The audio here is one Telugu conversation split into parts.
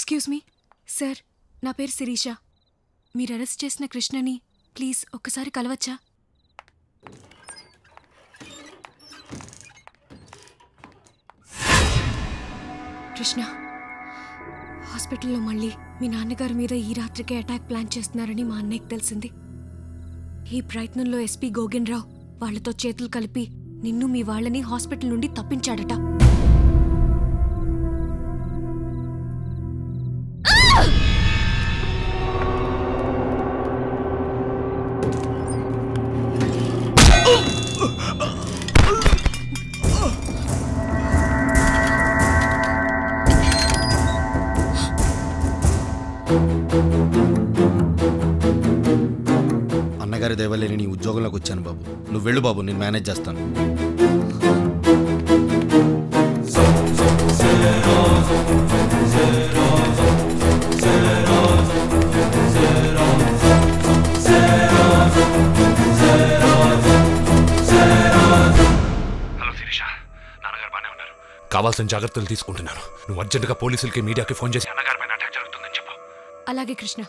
ఎక్స్క్యూజ్ మీ సార్, నా పేరు శిరీష. మీరు అరెస్ట్ చేసిన కృష్ణని ప్లీజ్ ఒక్కసారి కలవచ్చా? కృష్ణ, హాస్పిటల్లో మళ్ళీ మీ నాన్నగారి మీద ఈ రాత్రికే అటాక్ ప్లాన్ చేస్తున్నారని మా అన్నయ్యకి తెలిసింది. ఈ ప్రయత్నంలో ఎస్పీ గోగిన్రావు వాళ్లతో చేతులు కలిపి నిన్ను మీ వాళ్ళని హాస్పిటల్ నుండి తప్పించాడట. అన్నగారి దయవల్లే నీ ఉద్యోగంలోకి వచ్చాను బాబు. నువ్వు వెళ్ళు బాబు, నేను మేనేజ్ చేస్తాను. హలో శిరీష, నాన్నగారు బానే ఉన్నారు. కావాల్సిన జాగ్రత్తలు తీసుకుంటున్నాను. నువ్వు అర్జెంటుగా పోలీసులకి మీడియాకి ఫోన్ చేసి అన్నగారి పైన అటాక్ జరుగుతుందని చెప్పు. అలాగే కృష్ణ.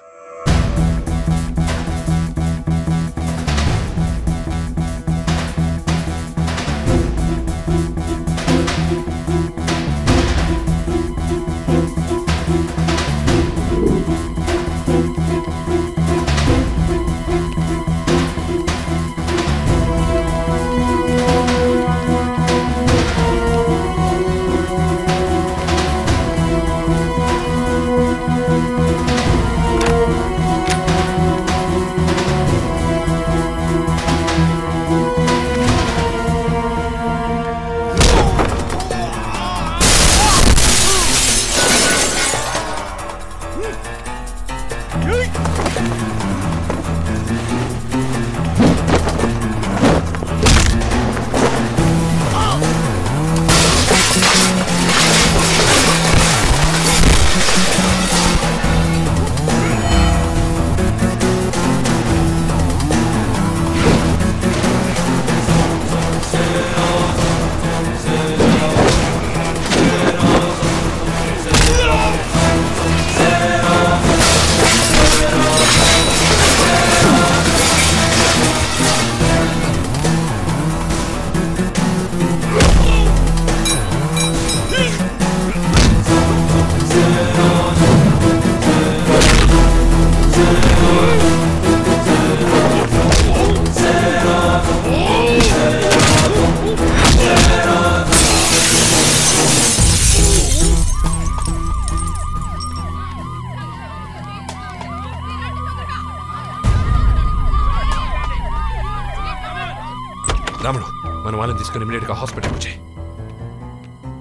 రాముడు, మన వాళ్ళని తీసుకుని ఇమీడియట్గా హాస్పిటల్కి వచ్చాయి.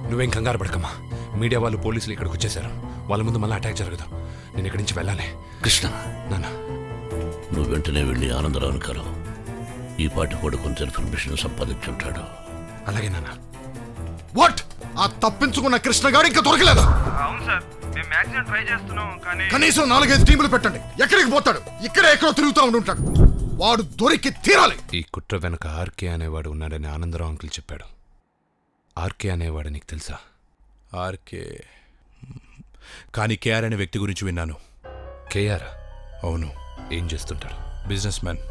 నువ్వేం కంగారు పడకమ్మా. మీడియా వాళ్ళు పోలీసులు ఇక్కడికి వచ్చేసారు. వాళ్ళ ముందు మళ్ళీ అటాక్ జరగదు. నేను ఇక్కడి నుంచి వెళ్ళాలి. కృష్ణ, నాన్న నువ్వు వెంటనే వెళ్ళి ఆనందరావుని కలవు. ఈ పాటి కూడా కొంత ఇన్ఫర్మేషన్ సంపాదించుంటాడు. అలాగే నాన్న. వాట్? ఆ తప్పించుకున్న కృష్ణగాడు ఇంకా దొరకలేదా? అవును సార్, మేము మ్యాక్సిమం ట్రై చేస్తున్నాం కానీ కనీసం 4-5 టీములు పెట్టండి. ఎక్కడికి పోతాడు? ఇక్కడే ఎక్కడో తిరుగుతూ ఉంటుంటాడు. వాడు దొరికి తీరాలి. ఈ కుట్ర వెనక ఆర్కే అనేవాడు ఉన్నాడని ఆనందరావు అంకుల్ చెప్పాడు. ఆర్కే అనేవాడు నీకు తెలుసా? ఆర్కే కానీ కేఆర్ అనే వ్యక్తి గురించి విన్నాను. కేఆర్? అవును, ఏం చేస్తుంటాడు? Business man.